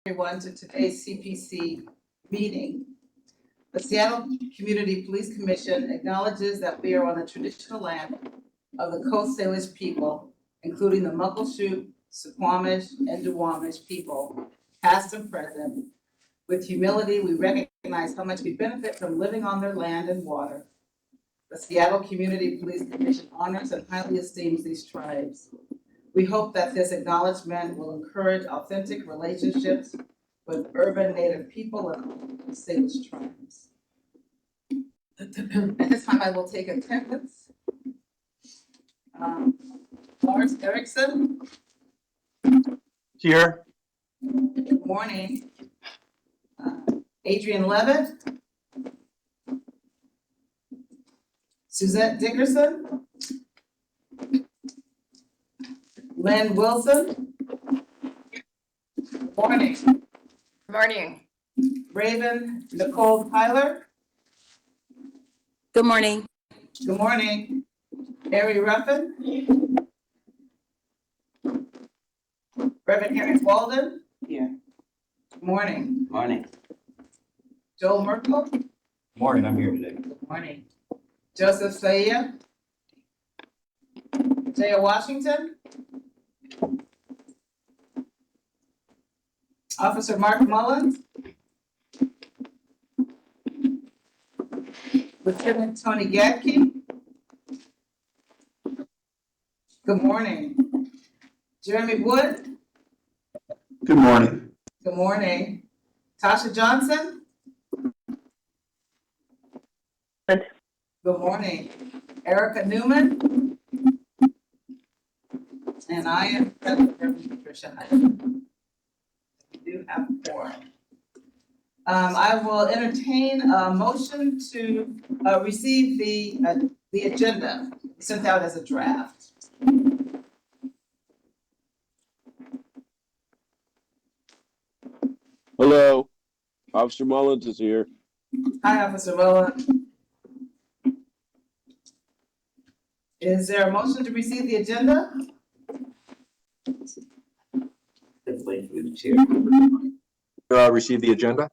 Everyone to today's CPC meeting. The Seattle Community Police Commission acknowledges that we are on the traditional land of the Coast Salish people, including the Muckleshoot, Suquamish, and Duwamish people, past and present. With humility, we recognize how much we benefit from living on their land and water. The Seattle Community Police Commission honors and highly esteems these tribes. We hope that this acknowledgement will encourage authentic relationships with urban Native people and Salish tribes. At this time, I will take attendance. Lars Erickson. Here. Good morning. Adrian Levitt. Suzette Dickerson. Lynn Wilson. Good morning. Good morning. Raven Nicole Tyler. Good morning. Good morning. Harry Ruffin. Reverend Harry Walden. Here. Good morning. Morning. Joel Merkel. Morning, I'm here today. Good morning. Joseph Saya. Jaya Washington. Officer Mark Mullins. Lieutenant Tony Gatke. Good morning. Jeremy Wood. Good morning. Good morning. Tasha Johnson. Good. Good morning. Erica Newman. And I am Patricia Hyde. We do have four. I will entertain a motion to receive the agenda sent out as a draft. Hello, Officer Mullins is here. Hi, Officer Mullins. Is there a motion to receive the agenda? Let's wait for the chair. Receive the agenda.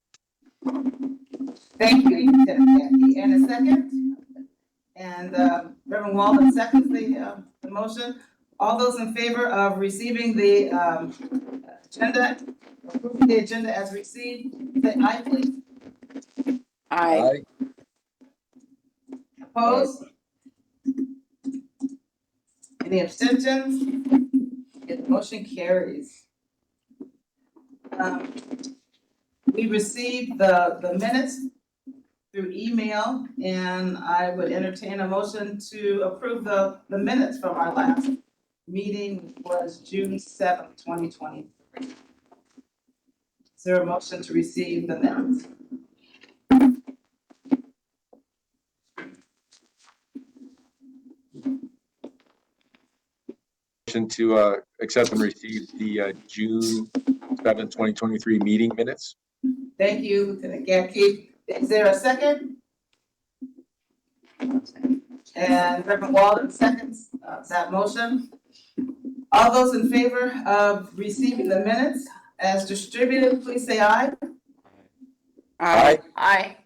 Thank you, Lieutenant Gatke. And a second? And Reverend Walden seconds the motion. All those in favor of receiving the agenda, approving the agenda as received, say aye, please. Aye. Opposed? Any abstentions? The motion carries. We received the minutes through email, and I would entertain a motion to approve the minutes from our last meeting, which was June 7th, 2023. Is there a motion to receive the minutes? Motion to accept and receive the June 7th, 2023 meeting minutes. Thank you, Lieutenant Gatke. Is there a second? And Reverend Walden seconds that motion. All those in favor of receiving the minutes as distributed, please say aye. Aye. Aye.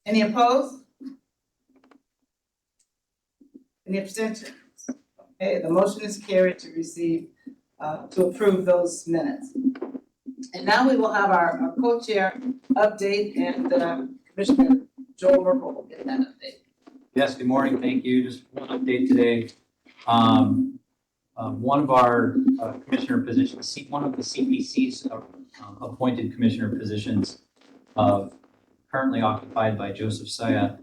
Any opposed? Any abstentions? Okay, the motion is carried to receive, to approve those minutes. And now we will have our co-chair update, and Commissioner Joel Merkel will get that update. Yes, good morning. Thank you. Just one update today. One of our commissioner positions, one of the CPC's appointed commissioner positions currently occupied by Joseph Saya.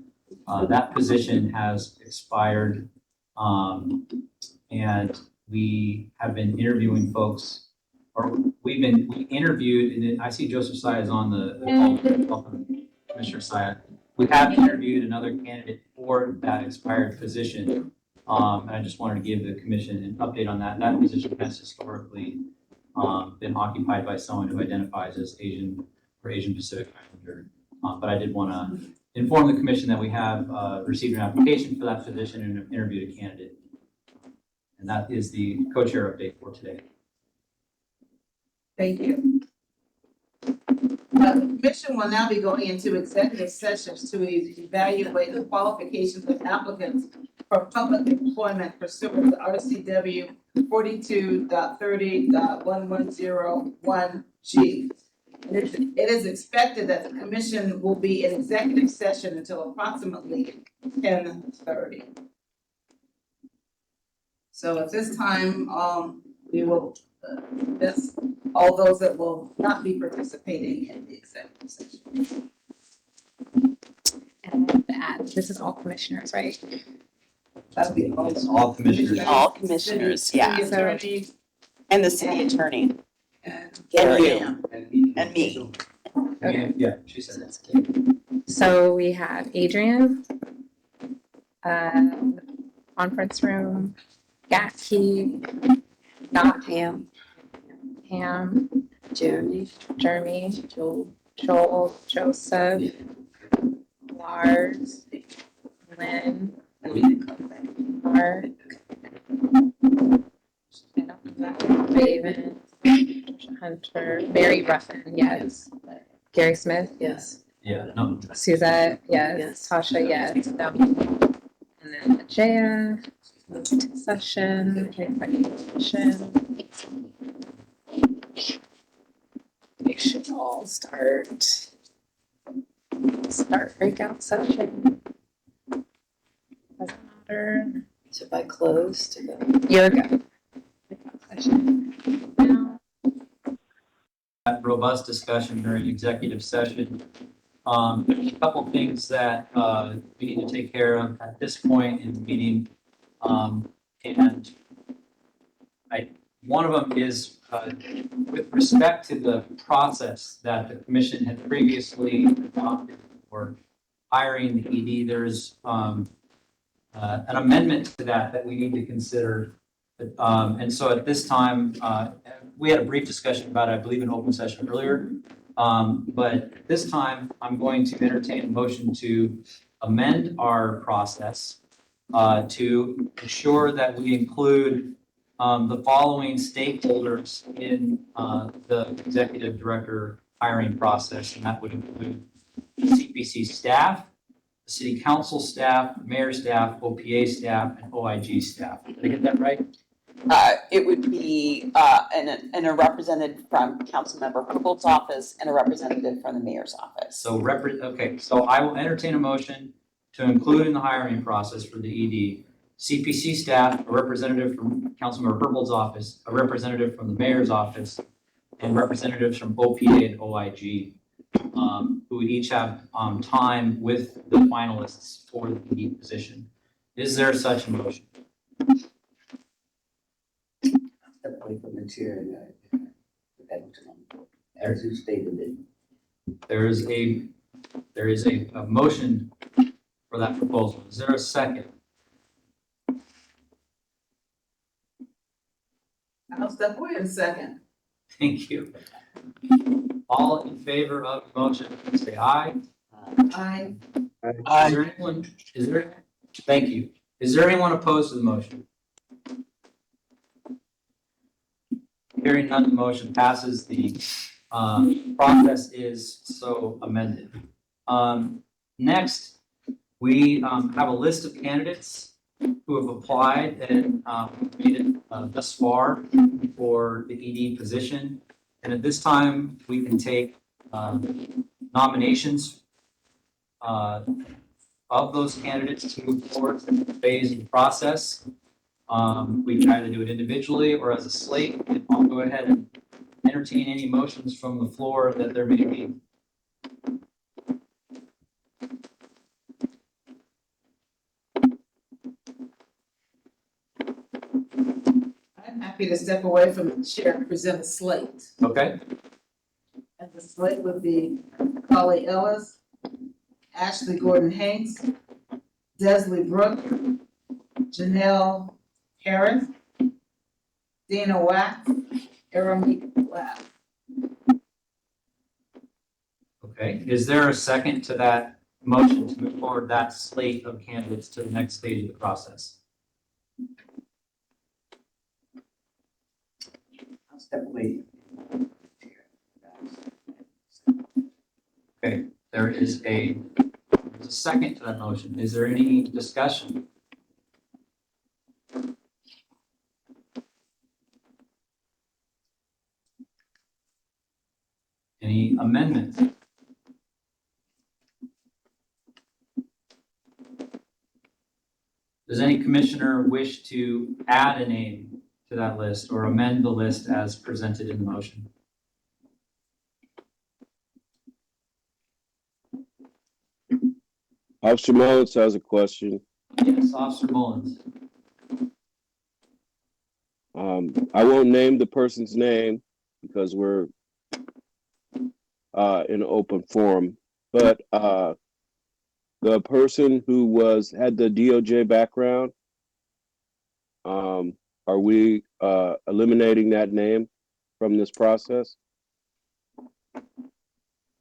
That position has expired, and we have been interviewing folks, or we interviewed, and I see Joseph Saya is on the call. Welcome, Commissioner Saya. We have interviewed another candidate for that expired position, and I just wanted to give the commission an update on that. That position has historically been occupied by someone who identifies as Asian or Asian Pacific Islander. But I did want to inform the commission that we have received an application for that position and have interviewed a candidate. And that is the co-chair update for today. Thank you. The commission will now be going into executive sessions to evaluate the qualifications of applicants for public employment pursuant to RCW 42.30.1101G. It is expected that the commission will be in executive session until approximately 10:30. So at this time, we will, that's all those that will not be participating in the executive session. And add, this is all commissioners, right? That'll be all. It's all commissioners. All commissioners, yeah. City attorney And the city attorney. and. And you. And me. Okay. Yeah, she said that. So we have Adrian, conference room, Gatsky, not Pam, Pam, Jeremy, Jeremy, Joel, Joseph, Lars, Lynn, Mark, Raven, Hunter, Mary Ruffin, yes. Gary Smith, yes. Yeah, no, Suzette, yes. Yes. Tasha, yes. And then Ajaya, session, session. We should all start breakout session. Doesn't matter. So if I close to go. You're good. Breakout session. Now. that robust discussion during executive session. There's a couple things that we need to take care of at this point in the meeting. And one of them is with respect to the process that the commission had previously adopted for hiring the ED, there's an amendment to that we need to consider. And so at this time, we had a brief discussion about it, I believe, in open session earlier. But this time, I'm going to entertain a motion to amend our process to ensure that we include the following stakeholders in the executive director hiring process, and that would include CPC staff, the city council staff, mayor staff, OPA staff, and OIG staff. Did I get that right? It would be, and a representative from Councilmember Herbold's office and a representative from the mayor's office. So okay, so I will entertain a motion to include in the hiring process for the ED, CPC staff, a representative from Councilmember Herbold's office, a representative from the mayor's office, and representatives from OPA and OIG, who would each have time with the finalists for the ED position. Is there such a motion? Step away from the chair as you stated it. There is a motion for that proposal. Is there a second? I'll step away in a second. Thank you. All in favor of the motion, say aye. Aye. Is there anyone, thank you. Is there anyone opposed to the motion? Hearing none, the motion passes. The process is so amended. Next, we have a list of candidates who have applied and made it thus far for the ED position. And at this time, we can take nominations of those candidates to move forward to the phase of the process. We can either do it individually or as a slate. And I'll go ahead and entertain any motions from the floor that there may be. I'm happy to step away from the chair and present a slate. Okay? And the slate would be Polly Ellis, Ashley Gordon Hanks, Desley Brooke, Janelle Harris, Dina Wax, Aramik Black. Okay. Is there a second to that motion to move forward that slate of candidates to the next stage of the process? I'll step away. There is a second to that motion. Is there any discussion? Any amendments? Does any commissioner wish to add a name to that list or amend the list as presented in the motion? Officer Mullins has a question. Yes, Officer Mullins. I won't name the person's name because we're in an open forum, but the person who had the DOJ background, are we eliminating that name from this process?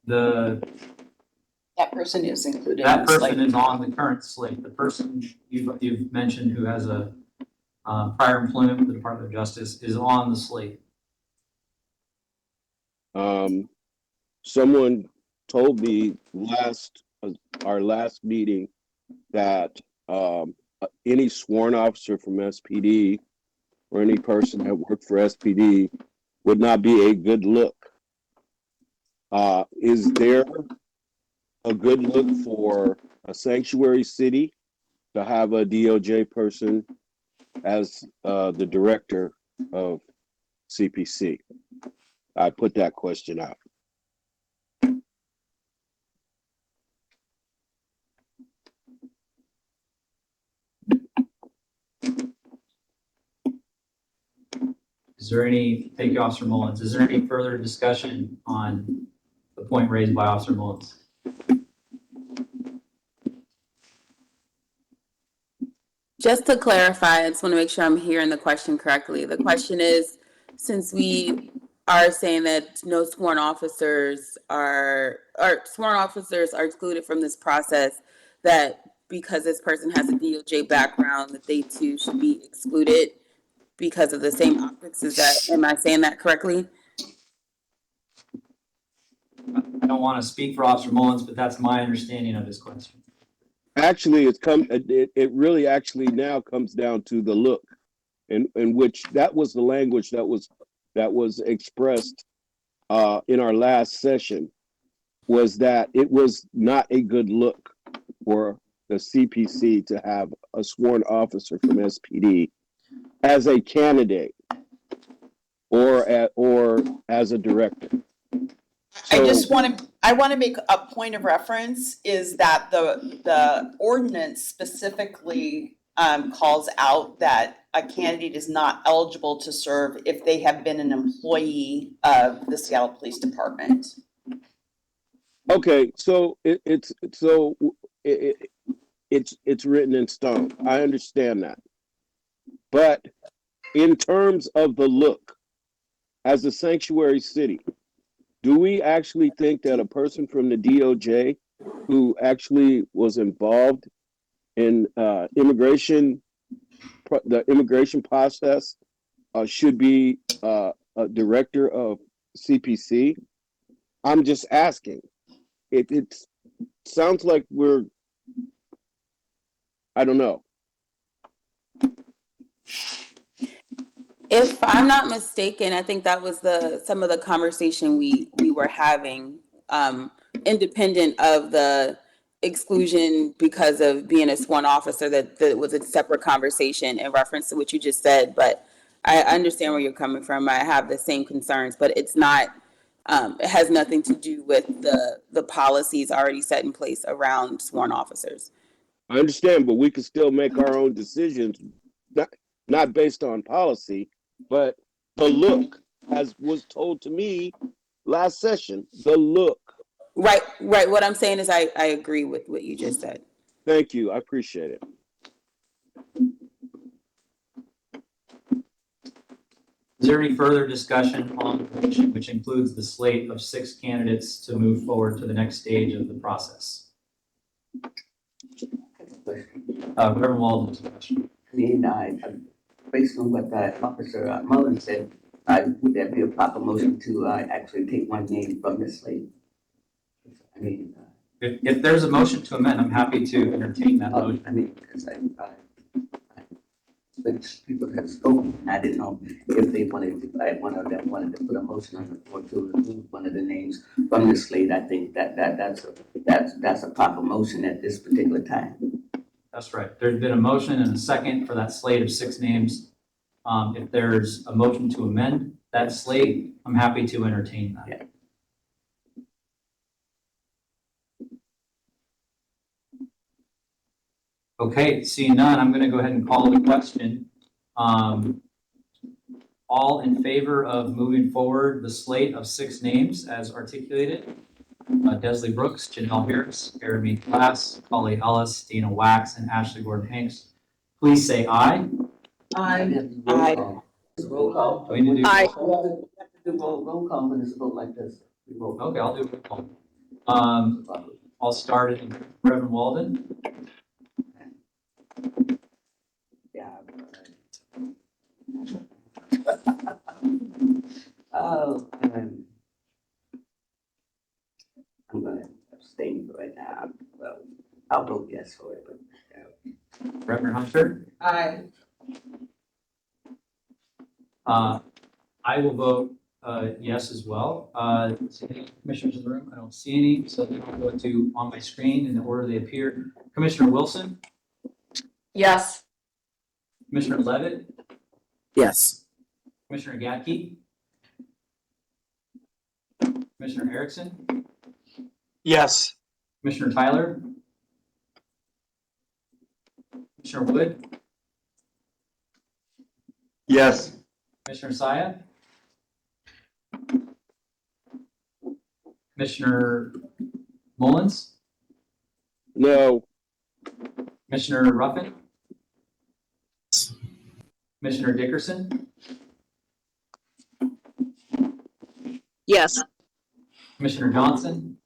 That person is included in That the person slate. is on the current slate. The person you've mentioned who has a prior employment with the Department of Justice is on the slate. Someone told me our last meeting that any sworn officer from SPD or any person that worked for SPD would not be a good look. Is there a good look for a sanctuary city to have a DOJ person as the director of CPC? I put that question out. Thank you, Officer Mullins. Is there any further discussion on the point raised by Officer Mullins? Just to clarify, I just want to make sure I'm hearing the question correctly. The question is, since we are saying that no sworn officers are excluded from this process, that because this person has a DOJ background, that they too should be excluded because of the same optics. Am I saying that correctly? I don't want to speak for Officer Mullins, but that's my understanding of his question. Actually, it really actually now comes down to the look, in which that was the language that was expressed in our last session, was that it was not a good look for the CPC to have a sworn officer from SPD as a candidate or as a director. I want to make a point of reference is that the ordinance specifically calls out that a candidate is not eligible to serve if they have been an employee of the Seattle Police Department. Okay, so it's written in stone. I understand that. But in terms of the look, as a sanctuary city, do we actually think that a person from the DOJ who actually was involved in the immigration process should be a director of CPC? I'm just asking. It sounds like I don't know. If I'm not mistaken, I think that was some of the conversation we were having, independent of the exclusion because of being a sworn officer, that was a separate conversation in reference to what you just said. But I understand where you're coming from. I have the same concerns, but it's not, it has nothing to do with the policies already set in place around sworn officers. I understand, but we could still make our own decisions, not based on policy, but the look, as was told to me last session, the look. Right. What I'm saying is I agree with what you just said. Thank you. I appreciate it. Is there any further discussion on the motion, which includes the slate of 6 candidates to move forward to the next stage of the process? Reverend Walden's question. I mean, based on what Officer Mullins said, would that be a proper motion to actually take one name from this slate? I mean, If there's a motion to amend, I'm happy to entertain that motion. I mean, because which people have spoken, I didn't know if they wanted to, one of them wanted to put a motion on the floor to remove one of the names from the slate. I think that's a proper motion at this particular time. That's right. There's been a motion and a second for that slate of 6 names. If there's a motion to amend that slate, I'm happy to entertain that. Yeah. Okay, seeing none, I'm going to go ahead and call the question. All in favor of moving forward the slate of 6 names as articulated? Desley Brooks, Janelle Harris, Jeremy Glass, Holly Ellis, Dana Wax, and Ashley Gordon-Hanks. Please say aye. Aye. Aye. Roll call. Do we need to do Aye. You have to do roll call when it's a vote like this. Roll call. Okay, I'll do a roll call. I'll start it. Reverend Walden, Yeah. Oh, I'm gonna abstain right now. Well, I'll vote yes for it, but Reverend Hunter. Aye. I will vote yes as well. See any commissioners in the room? I don't see any, so I'll go to on my screen in the order they appear. Commissioner Wilson, Yes. Commissioner Levitt, yes. Commissioner Gadke, Commissioner Erickson, Yes. Commissioner Tyler, Commissioner Wood, Yes. Commissioner Saya, Commissioner Mullins, No. Commissioner Ruffin, Commissioner Dickerson, Yes. Commissioner Johnson,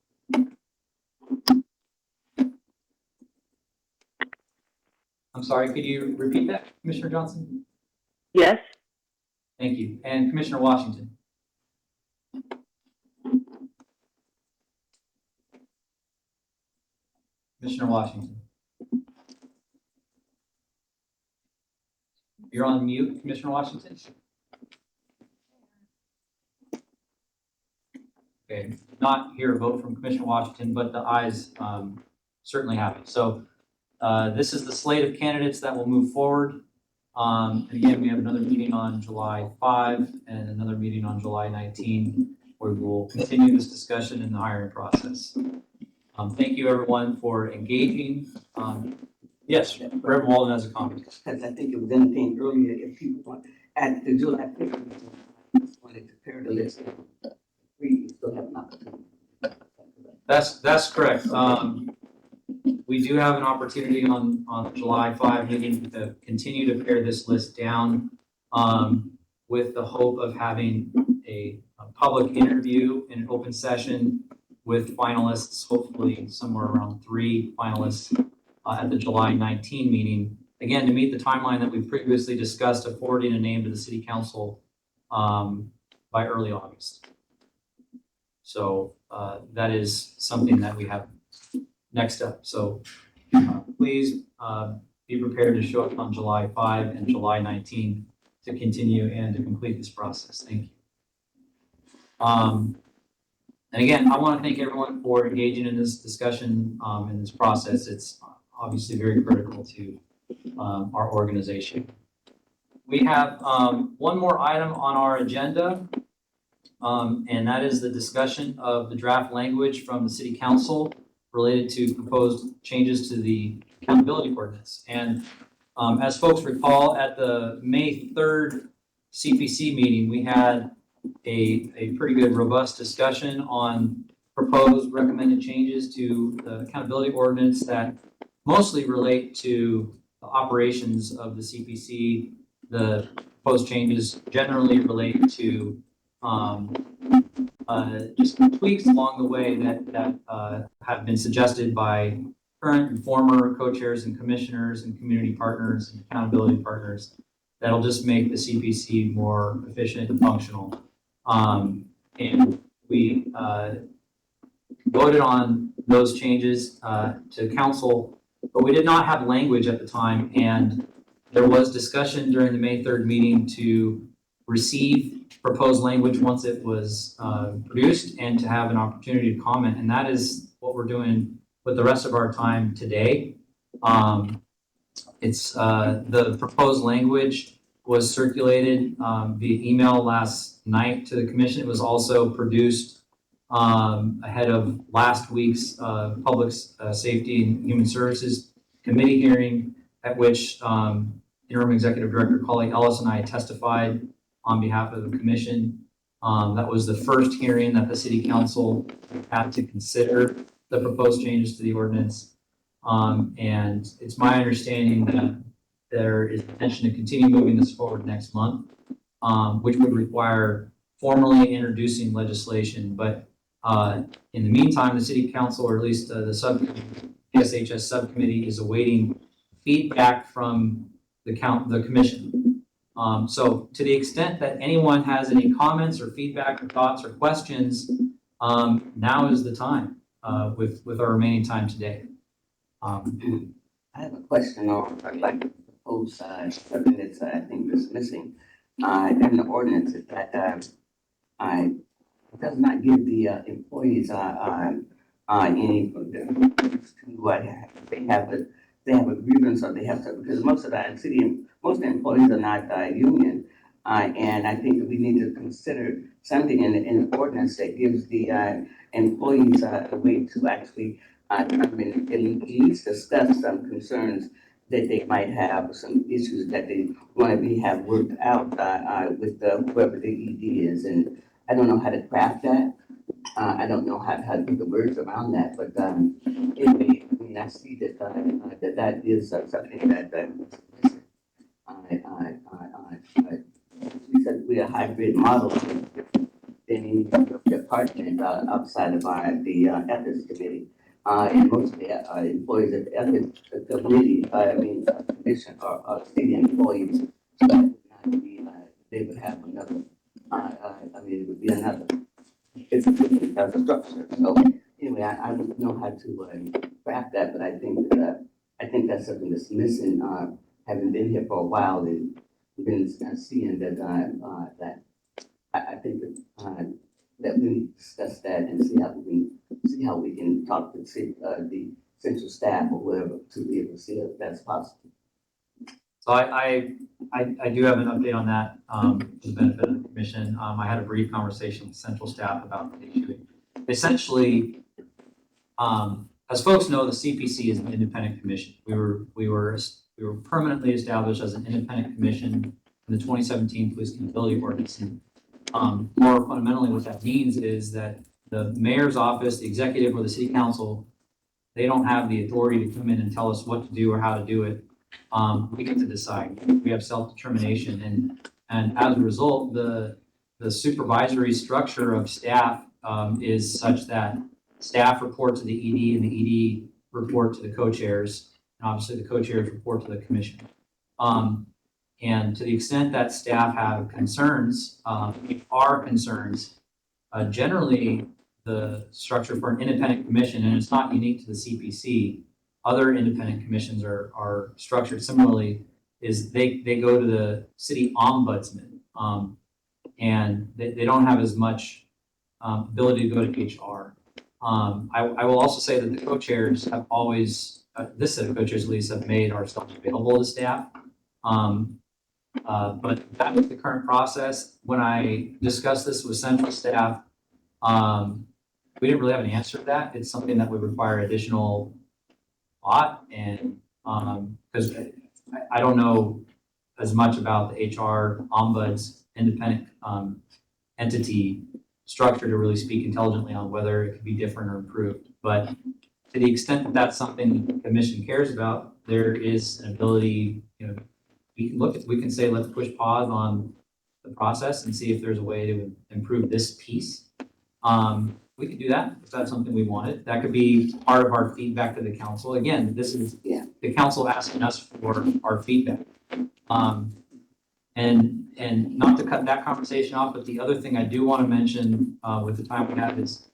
I'm sorry, could you repeat that, Commissioner Johnson? Yes. Thank you. And Commissioner Washington. Commissioner Washington. You're on mute, Commissioner Washington. Okay, not hear a vote from Commissioner Washington, but the ayes certainly have it. So this is the slate of candidates that will move forward. And again, we have another meeting on July 5 and another meeting on July 19, where we'll continue this discussion in the hiring process. Thank you, everyone, for engaging. Yes, Reverend Walden has a comment. Because I think it was entertained earlier, if people want, at the July 5th, wanted to pair the list. We still have an opportunity. That's correct. We do have an opportunity on July 5 meeting to continue to pare this list down with the hope of having a public interview in an open session with finalists, hopefully somewhere around 3 finalists at the July 19 meeting. Again, to meet the timeline that we previously discussed of forwarding a name to the City Council by early August. So that is something that we have next up. So please be prepared to show up on July 5 and July 19 to continue and to complete this process. Thank you. And again, I want to thank everyone for engaging in this discussion, in this process. It's obviously very critical to our organization. We have one more item on our agenda, and that is the discussion of the draft language from the City Council related to proposed changes to the accountability ordinance. And as folks recall, at the May 3rd CPC meeting, we had a pretty good, robust discussion on proposed recommended changes to the accountability ordinance that mostly relate to the operations of the CPC. The proposed changes generally relate to just tweaks along the way that have been suggested by current and former co-chairs and commissioners and community partners and accountability partners that'll just make the CPC more efficient and functional. And we voted on those changes to council, but we did not have language at the time. And there was discussion during the May 3rd meeting to receive proposed language once it was produced and to have an opportunity to comment. And that is what we're doing with the rest of our time today. It's the proposed language was circulated via email last night to the commission. It was also produced ahead of last week's Public Safety and Human Services Committee hearing, at which Interim Executive Director Colleen Ellis and I testified on behalf of the commission. That was the first hearing that the City Council had to consider the proposed changes to the ordinance. And it's my understanding that there is intention to continue moving this forward next month, which would require formally introducing legislation. But in the meantime, the City Council, or at least the PSHS subcommittee, is awaiting feedback from the commission. So to the extent that anyone has any comments or feedback or thoughts or questions, now is the time with our remaining time today. I have a question on, like, the proposed something that's, I think is missing, in the ordinance, is that, it does not give the, employees, any, they have a grievance, or they have to, because most of most employees are not, union. And I think that we need to consider something in the ordinance that gives the, employees, a way to actually, at least discuss some concerns that they might have, some issues that they want to have worked out with whoever the ED is. And I don't know how to craft that. I don't know how to put the words around that. But anyway, I mean, I see that that is something that we said we're a hybrid model. They need department outside of the ethics committee. And most of the employees of the ethics committee, commission are city employees. So that would not be, they would have another, it would be another, it's a structure. So anyway, I don't know how to craft that, but I think that's something that's missing, having been here for a while and been seeing that, that I think that we need to discuss that and see how we can talk to the central staff or whoever to be able to see if that's possible. So I do have an update on that for the benefit of the commission. I had a brief conversation with central staff about the issue. Essentially, as folks know, the CPC is an independent commission. We were permanently established as an independent commission in the 2017 Police Accountability Ordinance. And more fundamentally, what that means is that the mayor's office, the executive, or the city council, they don't have the authority to come in and tell us what to do or how to do it. We get to decide. We have self-determination, and as a result, the supervisory structure of staff is such that staff report to the ED, and the ED report to the co-chairs, and obviously the co-chairs report to the commission. And to the extent that staff have concerns, generally the structure for an independent commission, and it's not unique to the CPC, other independent commissions are structured similarly, is they go to the city ombudsman, and they don't have as much ability to go to HR. I will also say that the co-chairs have always, this set of co-chairs at least, have made ourselves available to staff. But that was the current process. When I discussed this with central staff, we didn't really have an answer to that. It's something that would require additional thought, and because I don't know as much about the HR ombuds independent entity structure to really speak intelligently on whether it could be different or improved. But to the extent that that's something the commission cares about, there is an ability, we can say, let's push pause on the process and see if there's a way to improve this piece. We could do that if that's something we wanted. That could be part of our feedback to the council. Again, this is the council asking us for our feedback. And not to cut that conversation off, but the other thing I do want to mention with the time we have is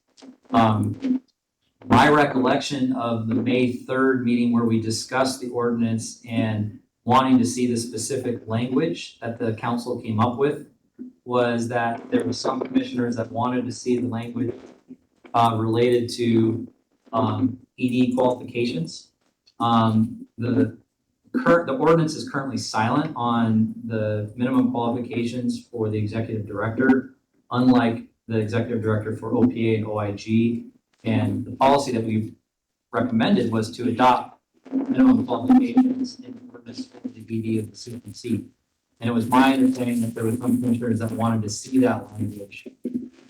My recollection of the May 3rd meeting where we discussed the ordinance and wanting to see the specific language that the council came up with was that there were some commissioners that wanted to see the language related to ED qualifications. The ordinance is currently silent on the minimum qualifications for the executive director, unlike the executive director for OPA and OIG. And the policy that we recommended was to adopt minimum qualifications in ordinance for the ED of the CPC. And it was my understanding that there were some commissioners that wanted to see that language.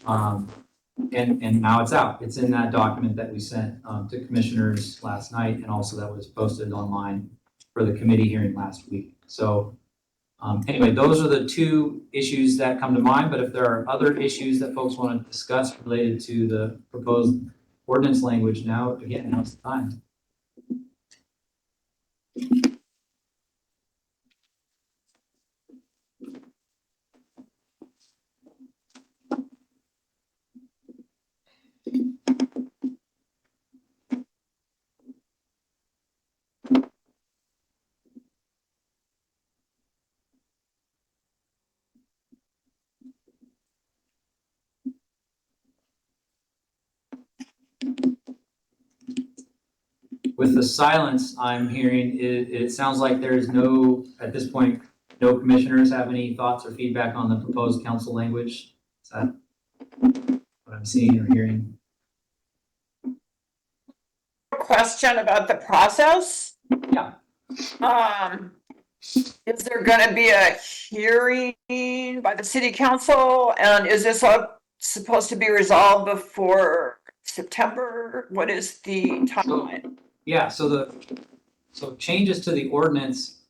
And now it's out. It's in that document that we sent to commissioners last night, and also that was posted online for the committee hearing last week. So anyway, those are the two issues that come to mind, but if there are other issues that folks want to discuss related to the proposed ordinance language, now's the time. With the silence I'm hearing, it sounds like there is no, at this point, no commissioners have any thoughts or feedback on the proposed council language. Is that what I'm seeing or hearing? Question about the process. Yeah. Is there gonna be a hearing by the city council, and is this all supposed to be resolved before September? What is the timeline? Yeah, so changes to the ordinance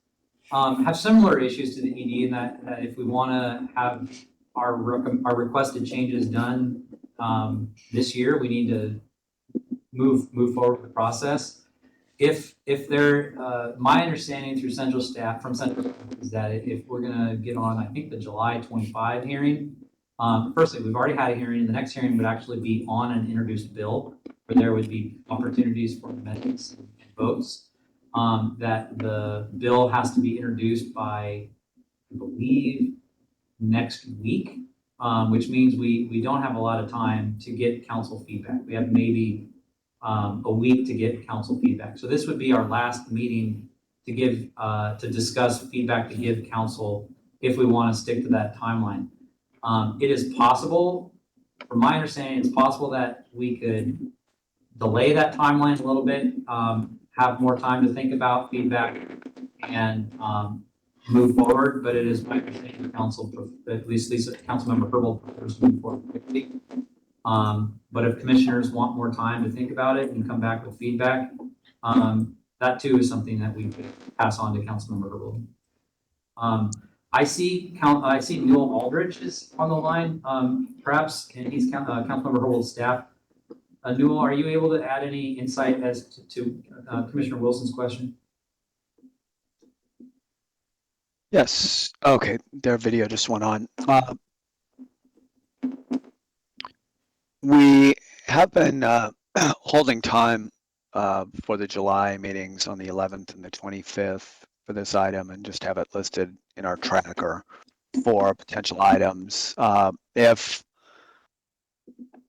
have similar issues to the ED in that if we want to have our requested changes done this year, we need to move forward with the process. If my understanding through central staff is that if we're gonna get on, I think the July 25 hearing, firstly, we've already had a hearing. The next hearing would actually be on an introduced bill, where there would be opportunities for amendments and votes. That the bill has to be introduced by, I believe, next week, which means we don't have a lot of time to get council feedback. We have maybe a week to get council feedback. So this would be our last meeting to give to discuss feedback to give council if we want to stick to that timeline. It is possible, from my understanding, it's possible that we could delay that timeline a little bit, have more time to think about feedback and move forward. But it is my understanding the council, at least Councilmember Herbold, prefers to move forward quickly. But if commissioners want more time to think about it and come back with feedback, that too is something that we could pass on to Councilmember Herbold. I see Newell Aldrich is on the line, perhaps, and he's Councilmember Herbold's staff. Newell, are you able to add any insight as to Commissioner Wilson's question? Yes. Okay. Their video just went on. We have been holding time for the July meetings on the 11th and the 25th for this item, and just have it listed in our tracker for potential items. If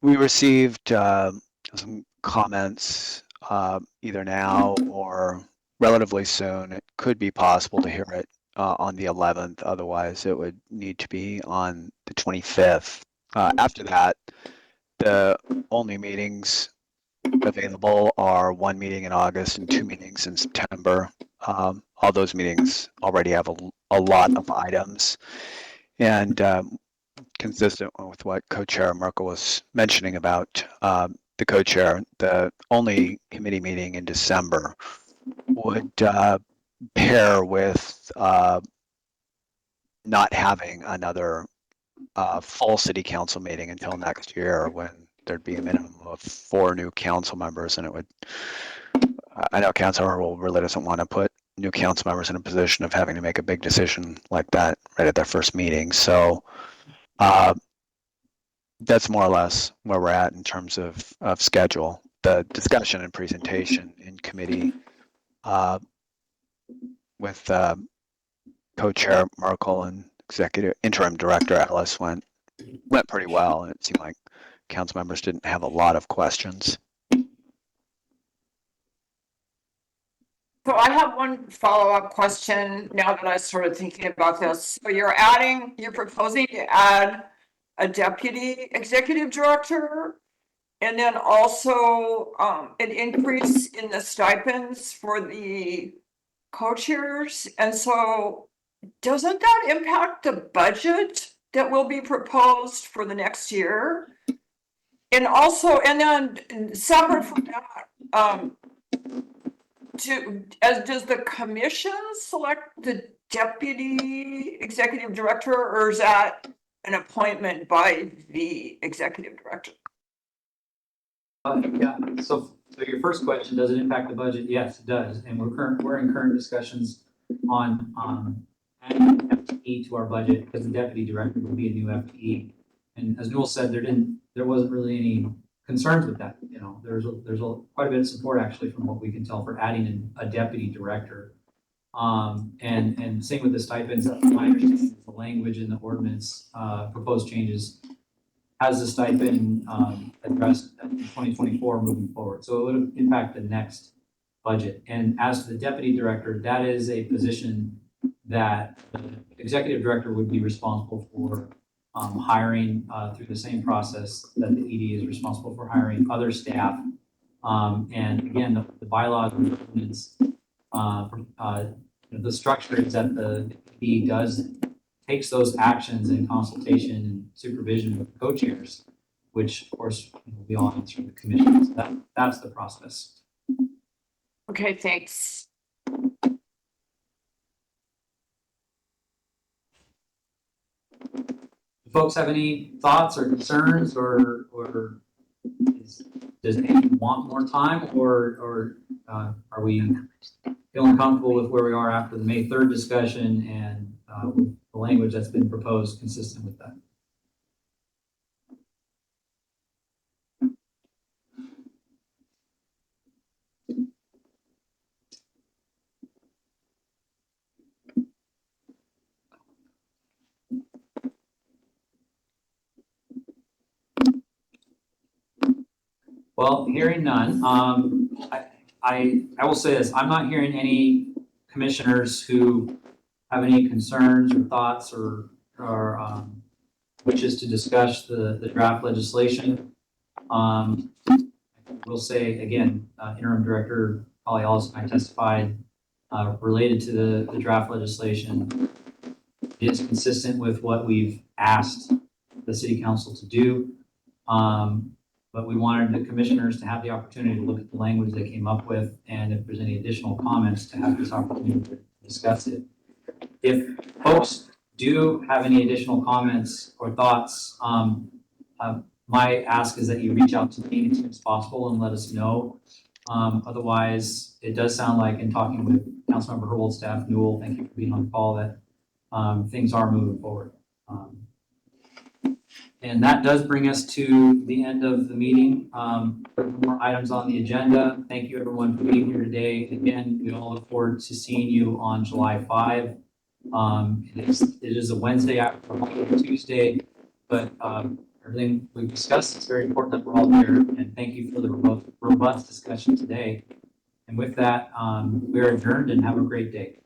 we received some comments either now or relatively soon, it could be possible to hear it on the 11th. Otherwise, it would need to be on the 25th. After that, the only meetings available are one meeting in August and two meetings in September. All those meetings already have a lot of items, and consistent with what Co-Chair Merkel was mentioning about the co-chair, the only committee meeting in December would pair with not having another full city council meeting until next year, when there'd be a minimum of 4 new council members. And it would, I know Councilor Herbold really doesn't want to put new council members in a position of having to make a big decision like that right at their first meeting. So that's more or less where we're at in terms of schedule. the discussion and presentation in committee with co-chair Merkel and executive interim director Ellis went pretty well, and it seemed like council members didn't have a lot of questions. So I have one follow-up question now that I started thinking about this. So you're proposing to add a deputy executive director and then also an increase in the stipends for the co-chairs. And so doesn't that impact the budget that will be proposed for the next year? And also, and then separate from that, does the commission select the deputy executive director, or is that an appointment by the executive director? Yeah, so your first question, does it impact the budget? Yes, it does, and we're in current discussions on adding FTE to our budget, because the deputy director would be a new FTE. And as Newell said, there wasn't really any concerns with that. You know, there's quite a bit of support actually from what we can tell for adding in a deputy director. And same with the stipends. My understanding is the language in the ordinance proposed changes has the stipend addressed in 2024 moving forward. So it would impact the next budget. And as to the deputy director, that is a position that the executive director would be responsible for hiring through the same process that the ED is responsible for hiring other staff. And again, the bylaws and ordinance, the structure is that the ED takes those actions in consultation and supervision with the co-chairs, which of course we all answer the commission. So that's the process. Okay, thanks. Do folks have any thoughts or concerns, or does anyone want more time, or are we feeling comfortable with where we are after the May 3rd discussion and with the language that's been proposed consistent with that? Well, hearing none, I will say this, I'm not hearing any commissioners who have any concerns or thoughts or wishes to discuss the draft legislation. We'll say again, Interim Director Polly Ellis and I testified related to the draft legislation. It is consistent with what we've asked the City Council to do. But we wanted the commissioners to have the opportunity to look at the language they came up with, and if there's any additional comments, to have this opportunity to discuss it. If folks do have any additional comments or thoughts, my ask is that you reach out to me as soon as possible and let us know. Otherwise, it does sound like, in talking with Councilmember Herbold, staff, Newell, thank you for being on the call, that things are moving forward. And that does bring us to the end of the meeting. More items on the agenda. Thank you everyone for being here today. Again, we all look forward to seeing you on July 5. It is a Wednesday after Tuesday, but everything we've discussed is very important that we're all here. And thank you for the robust discussion today. And with that, we're adjourned and have a great day.